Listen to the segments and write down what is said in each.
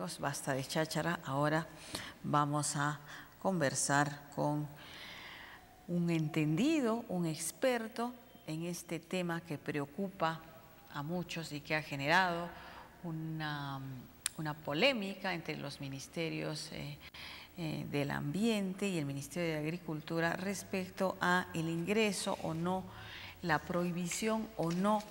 amigos, basta de cháchara. Ahora vamos a conversar con un entendido, un experto en este tema que preocupa a muchos y que ha generado una polémica entre los ministerios del Ambiente y el Ministerio de Agricultura respecto a el ingreso o no, la prohibición o no,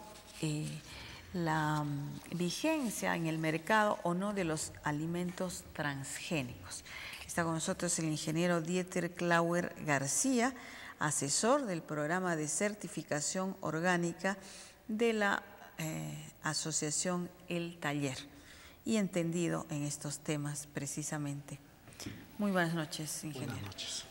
la vigencia en el mercado o no de los alimentos transgénicos. Está con nosotros el ingeniero Dieter Klauer García, asesor del programa de certificación orgánica de la asociación El Taller y entendido en estos temas precisamente. Muy buenas noches, ingeniero. Buenas noches.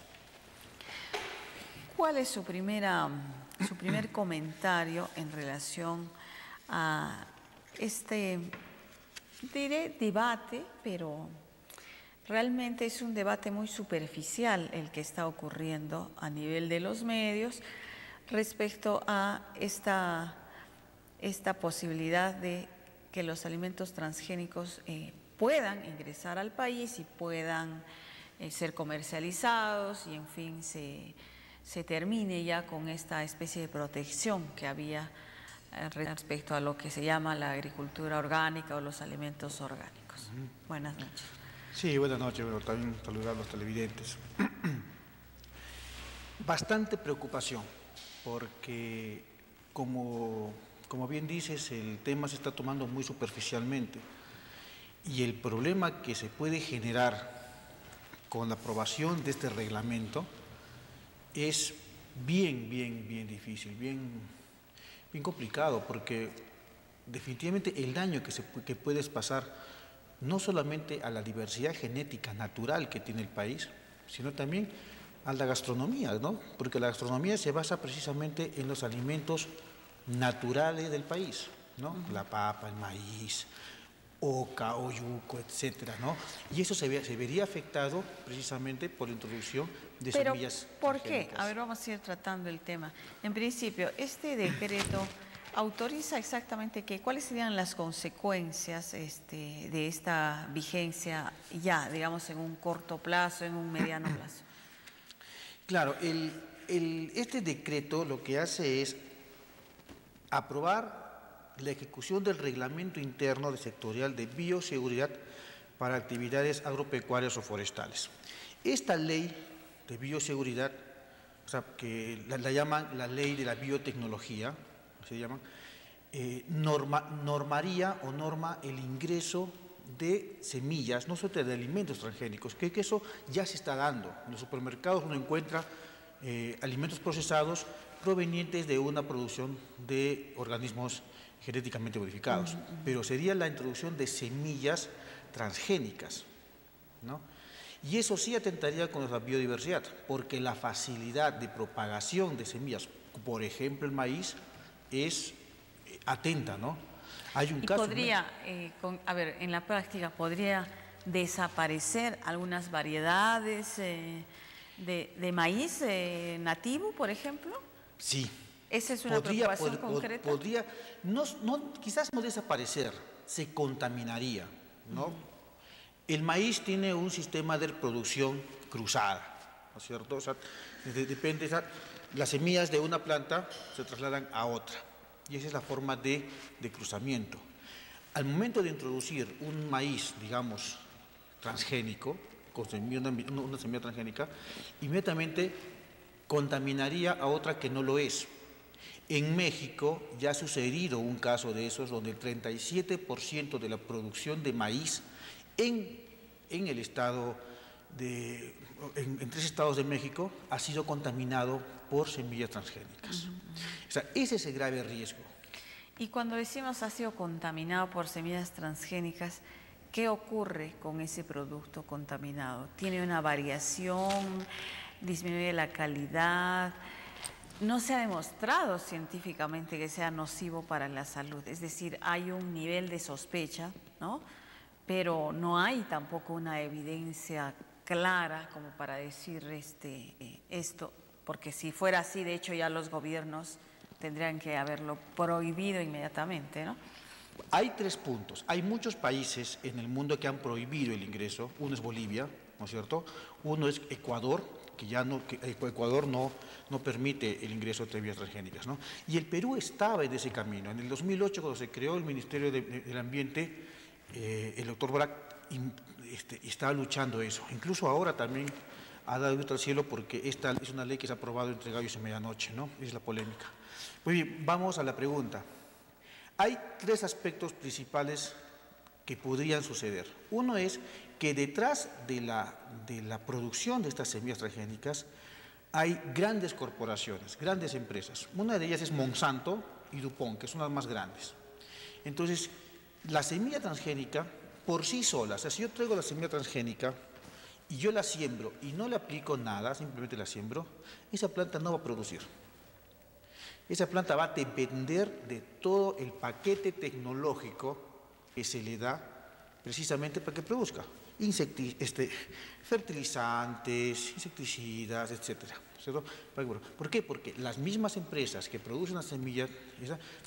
¿Cuál es su primer comentario en relación a este, diré, debate, pero realmente es un debate muy superficial el que está ocurriendo a nivel de los medios respecto a esta posibilidad de que los alimentos transgénicos puedan ingresar al país y puedan ser comercializados y, en fin, se termine ya con esta especie de protección que había respecto a lo que se llama la agricultura orgánica o los alimentos orgánicos. Buenas noches. Sí, buenas noches. Bueno, también saludar a los televidentes. Bastante preocupación, porque como bien dices, el tema se está tomando muy superficialmente y el problema que se puede generar con la aprobación de este reglamento es bien difícil, bien complicado, porque definitivamente el daño que puedes pasar no solamente a la diversidad genética natural que tiene el país, sino también a la gastronomía, ¿no? Porque la gastronomía se basa precisamente en los alimentos naturales del país, ¿no? La papa, el maíz, oca, oyuco, etcétera, ¿no? Y eso se vería afectado precisamente por la introducción de semillas. ¿Pero por qué? A ver, vamos a ir tratando el tema. En principio, este decreto autoriza exactamente cuáles serían las consecuencias de esta vigencia ya, digamos, en un corto plazo, en un mediano plazo. Claro, este decreto lo que hace es aprobar la ejecución del reglamento interno de sectorial de bioseguridad para actividades agropecuarias o forestales. Esta ley de bioseguridad, o sea, que la llaman la ley de la biotecnología, se llama, normaría o norma el ingreso de semillas, no solo de alimentos transgénicos, que eso ya se está dando. En los supermercados uno encuentra alimentos procesados provenientes de una producción de organismos genéticamente modificados, pero sería la introducción de semillas transgénicas, ¿no? Y eso sí atentaría con la biodiversidad, porque la facilidad de propagación de semillas, por ejemplo el maíz, es atenta, ¿no? Hay un caso... Podría, a ver, en la práctica, ¿podría desaparecer algunas variedades de maíz nativo, por ejemplo? Sí. ¿Esa es una preocupación concreta? Podría, quizás no desaparecer, se contaminaría, ¿no? El maíz tiene un sistema de producción cruzada, ¿no es cierto? O sea, depende, las semillas de una planta se trasladan a otra, y esa es la forma de cruzamiento. Al momento de introducir un maíz, digamos, transgénico, una semilla transgénica, inmediatamente contaminaría a otra que no lo es. En México ya ha sucedido un caso de esos donde el 37% de la producción de maíz en el estado en 3 estados de México ha sido contaminado por semillas transgénicas. O sea, ese es el grave riesgo. Y cuando decimos ha sido contaminado por semillas transgénicas, ¿qué ocurre con ese producto contaminado? ¿Tiene una variación? ¿Disminuye la calidad? No se ha demostrado científicamente que sea nocivo para la salud, es decir, hay un nivel de sospecha, ¿no? Pero no hay tampoco una evidencia clara como para decir esto, porque si fuera así, de hecho ya los gobiernos tendrían que haberlo prohibido inmediatamente, ¿no? Hay 3 puntos. Hay muchos países en el mundo que han prohibido el ingreso. Uno es Bolivia, ¿no es cierto? Uno es Ecuador, que Ecuador no permite el ingreso de semillas transgénicas, ¿no? Y el Perú estaba en ese camino. En el 2008, cuando se creó el Ministerio del Ambiente, el doctor Brac estaba luchando eso. Incluso ahora también ha dado grito al cielo porque esta es una ley que se ha aprobado entre gallos y medianoche, ¿no? Es la polémica. Muy bien, vamos a la pregunta. Hay 3 aspectos principales que podrían suceder. Uno es que detrás de la producción de estas semillas transgénicas hay grandes corporaciones, grandes empresas. Una de ellas es Monsanto y DuPont, que son las más grandes. Entonces, la semilla transgénica por sí sola, o sea, si yo traigo la semilla transgénica y yo la siembro y no le aplico nada, simplemente la siembro, esa planta no va a producir. Esa planta va a depender de todo el paquete tecnológico que se le da precisamente para que produzca fertilizantes, insecticidas, etcétera. ¿Por qué? Porque las mismas empresas que producen las semillas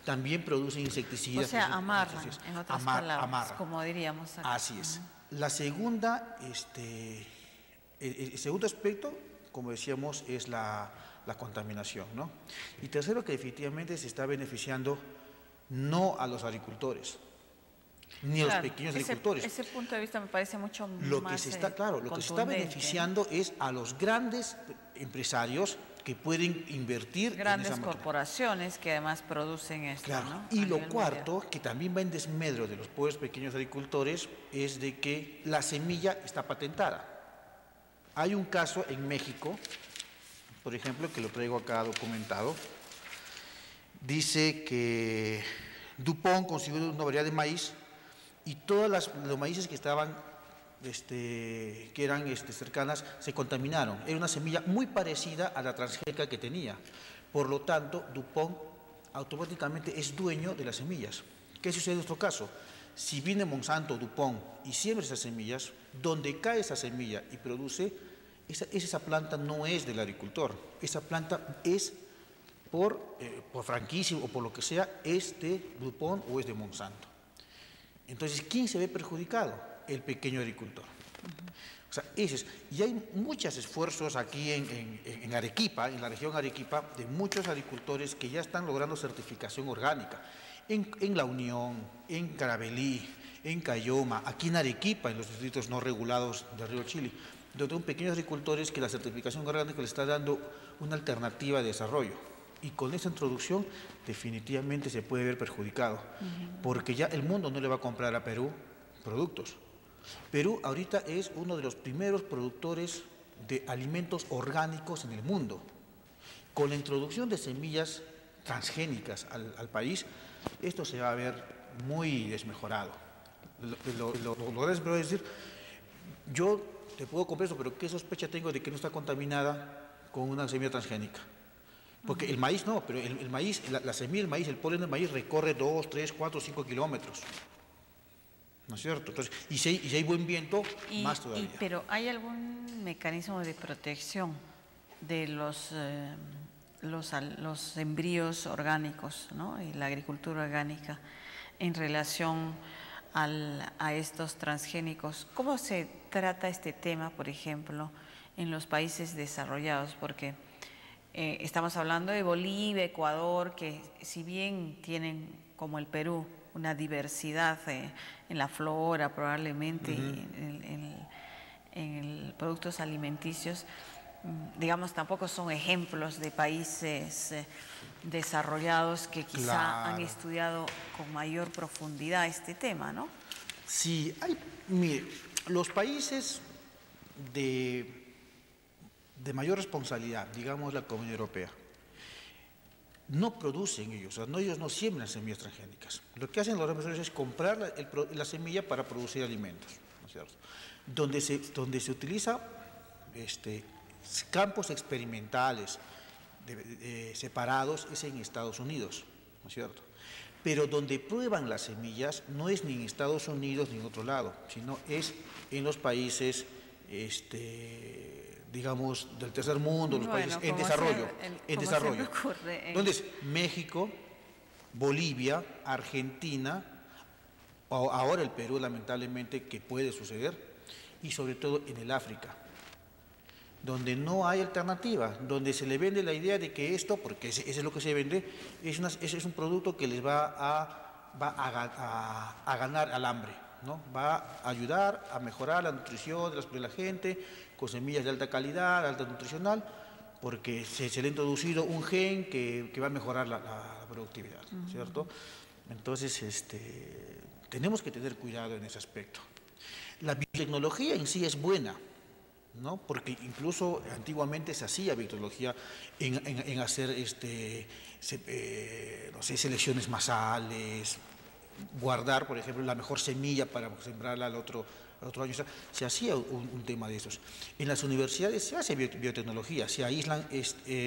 también producen insecticidas. O sea, amarran, en otras palabras, amarran. Como diríamos acá. Así es. La segunda, el segundo aspecto, como decíamos, es la contaminación, ¿no? Y tercero, que definitivamente se está beneficiando no a los agricultores, ni a los pequeños agricultores. Ese punto de vista me parece mucho más lo que se está beneficiando es a los grandes empresarios que pueden invertir grandes en esa corporaciones que además producen esto, claro, ¿no? Y lo cuarto, que también va en desmedro de los pobres pequeños agricultores, es de que la semilla está patentada. Hay un caso en México, por ejemplo, que lo traigo acá documentado. Dice que DuPont consiguió una variedad de maíz y todos los maíces que estaban, que eran cercanas, se contaminaron. Era una semilla muy parecida a la transgénica que tenía. Por lo tanto, DuPont automáticamente es dueño de las semillas. ¿Qué sucede en nuestro caso? Si viene Monsanto, DuPont y siembra esas semillas, donde cae esa semilla y produce, esa planta no es del agricultor. Esa planta es por franquicia o por lo que sea, es de DuPont o es de Monsanto. Entonces, ¿quién se ve perjudicado? El pequeño agricultor. O sea, y hay muchos esfuerzos aquí en Arequipa, en la región Arequipa, de muchos agricultores que ya están logrando certificación orgánica. En La Unión, en Carabelí, en Cayoma, aquí en Arequipa, en los distritos no regulados del río Chili, donde son pequeños agricultores que la certificación orgánica les está dando una alternativa de desarrollo. Y con esa introducción definitivamente se puede ver perjudicado, porque ya el mundo no le va a comprar a Perú productos. Perú ahorita es uno de los primeros productores de alimentos orgánicos en el mundo. Con la introducción de semillas transgénicas al país, esto se va a ver muy desmejorado. Lo es decir, yo te puedo comprar eso, pero ¿qué sospecha tengo de que no está contaminada con una semilla transgénica? Porque el maíz no, pero el maíz, la semilla del maíz, el polen del maíz recorre 2, 3, 4, 5 kilómetros. ¿No es cierto? Entonces, y si hay buen viento, más todavía. Pero ¿hay algún mecanismo de protección de los embrios orgánicos, ¿no? Y la agricultura orgánica en relación a estos transgénicos? ¿Cómo se trata este tema, por ejemplo, en los países desarrollados? Porque estamos hablando de Bolivia, Ecuador, que si bien tienen, como el Perú, una diversidad en la flora probablemente, en productos alimenticios, digamos, tampoco son ejemplos de países desarrollados que quizá han estudiado con mayor profundidad este tema, ¿no? Sí, mire, los países de mayor responsabilidad, digamos la Comunidad Europea, no producen ellos, o sea, ellos no siembran semillas transgénicas. Lo que hacen los empresarios es comprar la semilla para producir alimentos, ¿no es cierto? Donde se utiliza campos experimentales separados es en Estados Unidos, ¿no es cierto? Pero donde prueban las semillas no es ni en Estados Unidos ni en otro lado, sino es en los países digamos, del tercer mundo, los países en desarrollo. ¿Dónde es? México, Bolivia, Argentina, ahora el Perú lamentablemente que puede suceder, y sobre todo en el África, donde no hay alternativa, donde se le vende la idea de que esto, porque ese es lo que se vende, es un producto que les va a ganar al hambre, ¿no? Va a ayudar a mejorar la nutrición de la gente, con semillas de alta calidad, alta nutricional, porque se le ha introducido un gen que va a mejorar la productividad, ¿cierto? Entonces, tenemos que tener cuidado en ese aspecto. La biotecnología en sí es buena, ¿no? Porque incluso antiguamente se hacía biotecnología en hacer no sé, selecciones masales, guardar, por ejemplo, la mejor semilla para sembrarla al otro año. O sea, se hacía un tema de esos. En las universidades se hace biotecnología, se aíslan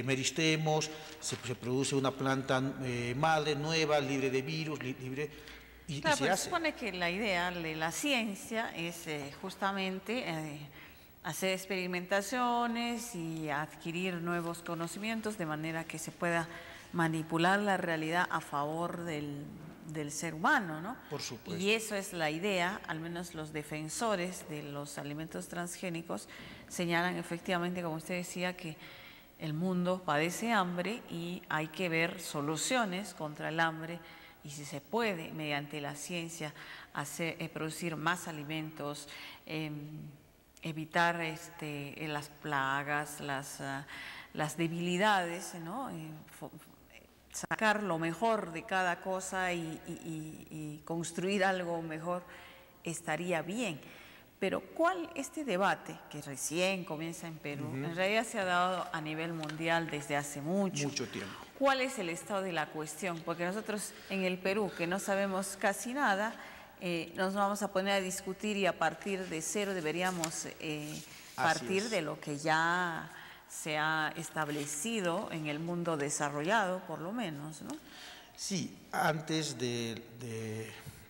meristemos, se produce una planta madre nueva, libre de virus, libre... Claro, pero se supone que la idea de la ciencia es justamente hacer experimentaciones y adquirir nuevos conocimientos de manera que se pueda manipular la realidad a favor del ser humano, ¿no? Por supuesto. Y eso es la idea, al menos los defensores de los alimentos transgénicos señalan efectivamente, como usted decía, que el mundo padece hambre y hay que ver soluciones contra el hambre, y si se puede, mediante la ciencia, producir más alimentos, evitar las plagas, las debilidades, ¿no? Sacar lo mejor de cada cosa y construir algo mejor, estaría bien. Pero este debate, que recién comienza en Perú, en realidad se ha dado a nivel mundial desde hace mucho tiempo. ¿Cuál es el estado de la cuestión? Porque nosotros en el Perú, que no sabemos casi nada, nos vamos a poner a discutir y a partir de cero deberíamos partir de lo que ya se ha establecido en el mundo desarrollado, por lo menos, ¿no? Sí, antes de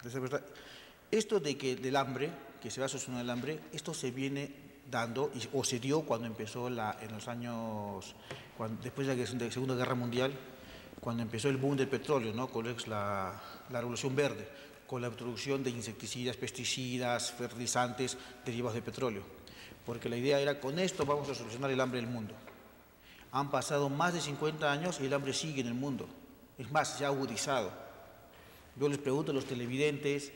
esa verdad, esto del hambre, que se va a solucionar el hambre, esto se viene dando, o se dio cuando empezó en los años, después de la Segunda Guerra Mundial, cuando empezó el boom del petróleo, ¿no? Con la Revolución Verde, con la introducción de insecticidas, pesticidas, fertilizantes derivados de petróleo. Porque la idea era, con esto vamos a solucionar el hambre del mundo. Han pasado más de 50 años y el hambre sigue en el mundo. Es más, se ha agudizado. Yo les pregunto a los televidentes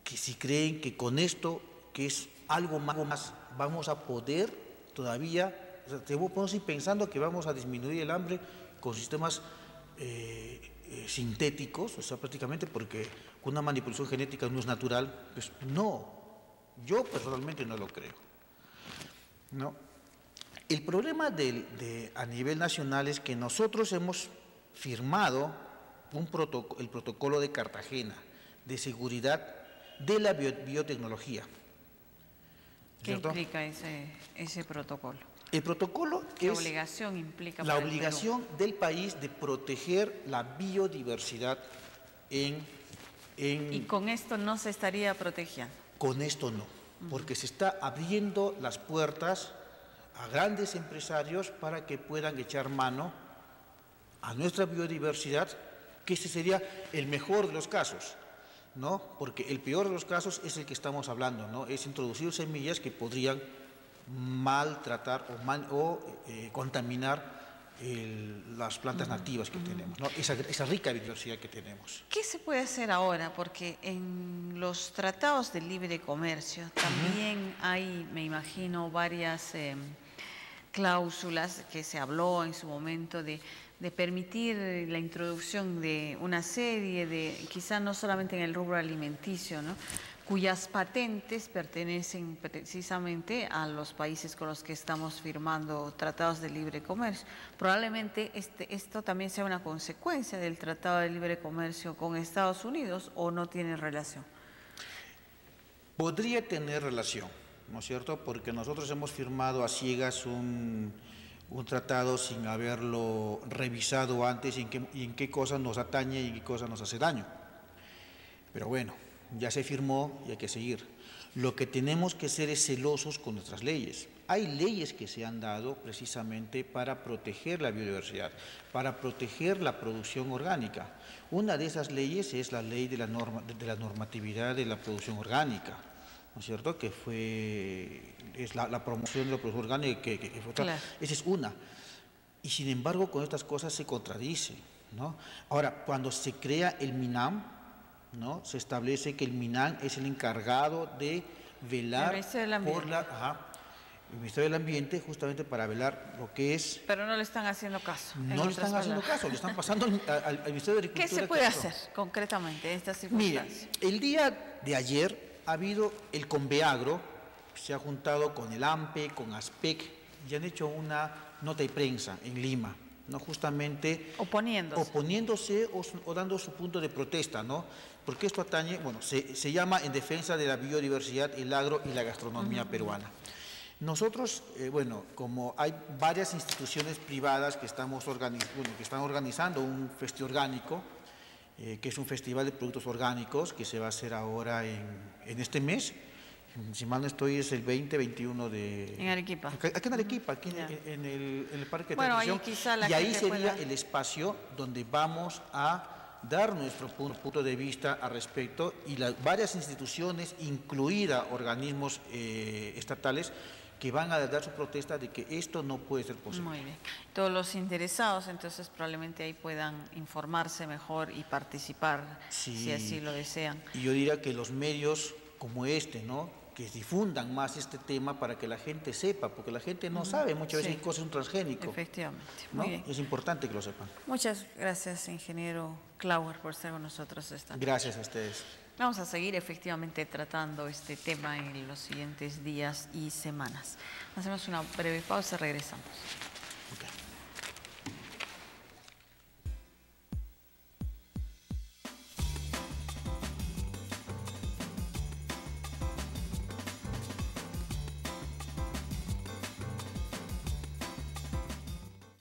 que si creen que con esto, que es algo más, vamos a poder todavía, o sea, podemos ir pensando que vamos a disminuir el hambre con sistemas sintéticos, o sea, prácticamente porque una manipulación genética no es natural. Pues no, yo personalmente no lo creo, ¿no? El problema a nivel nacional es que nosotros hemos firmado el protocolo de Cartagena de seguridad de la biotecnología. ¿Qué implica ese protocolo? El protocolo ¿Qué obligación implica la obligación del país de proteger la biodiversidad ¿Y con esto no se estaría protegiendo? Con esto no, porque se está abriendo las puertas a grandes empresarios para que puedan echar mano a nuestra biodiversidad, que ese sería el mejor de los casos, ¿no? Porque el peor de los casos es el que estamos hablando, ¿no? Es introducir semillas que podrían maltratar o contaminar las plantas nativas que tenemos, ¿no? Esa rica biodiversidad que tenemos. ¿Qué se puede hacer ahora? Porque en los tratados de libre comercio también hay, me imagino, varias cláusulas que se habló en su momento de permitir la introducción de una serie de, quizá no solamente en el rubro alimenticio, ¿no?, cuyas patentes pertenecen precisamente a los países con los que estamos firmando tratados de libre comercio. Probablemente esto también sea una consecuencia del Tratado de Libre Comercio con Estados Unidos, ¿o no tiene relación? Podría tener relación, ¿no es cierto? Porque nosotros hemos firmado a ciegas un tratado sin haberlo revisado antes y en qué cosas nos atañe y en qué cosas nos hace daño. Pero bueno, ya se firmó y hay que seguir. Lo que tenemos que ser es celosos con nuestras leyes. Hay leyes que se han dado precisamente para proteger la biodiversidad, para proteger la producción orgánica. Una de esas leyes es la ley de la normatividad de la producción orgánica, ¿no es cierto?, que es la promoción de la producción orgánica, que fue Claro. Esa es una. Y sin embargo, con estas cosas se contradice, ¿no? Ahora, cuando se crea el MINAM, ¿no?, se establece que el MINAM es el encargado de velar por el Ministerio del Ambiente, justamente para velar lo que es... Pero no le están haciendo caso. No le están haciendo caso, le están pasando al Ministerio de Agricultura. ¿Qué se puede hacer concretamente en estas circunstancias? Mire, el día de ayer ha habido el Conveagro, se ha juntado con el AMPE, con ASPEC, y han hecho una nota de prensa en Lima, ¿no?, justamente oponiéndose o dando su punto de protesta, ¿no?, porque esto atañe, bueno, se llama En defensa de la biodiversidad, el agro y la gastronomía peruana. Nosotros, bueno, como hay varias instituciones privadas que están organizando un festival orgánico, que es un festival de productos orgánicos que se va a hacer ahora en este mes, si mal no estoy, es el 20-21 de... En Arequipa. Aquí en Arequipa, aquí en el Parque de Bueno, Tradición. ahí quizá la y ahí gente sería pueda... el espacio donde vamos a dar nuestro punto de vista al respecto, y las varias instituciones, incluidas organismos estatales, que van a dar su protesta de que esto no puede ser posible. Muy bien. Todos los interesados, entonces, probablemente ahí puedan informarse mejor y participar, si así lo desean. Y yo diría que los medios como este, ¿no?, que difundan más este tema para que la gente sepa, porque la gente no sabe muchas veces qué cosa es un transgénico. Efectivamente. ¿no? Muy bien. Es importante que lo sepan. Muchas gracias, ingeniero Klauer, por estar con nosotros esta noche. Gracias a ustedes. Vamos a seguir efectivamente tratando este tema en los siguientes días y semanas. Hacemos una breve pausa, regresamos.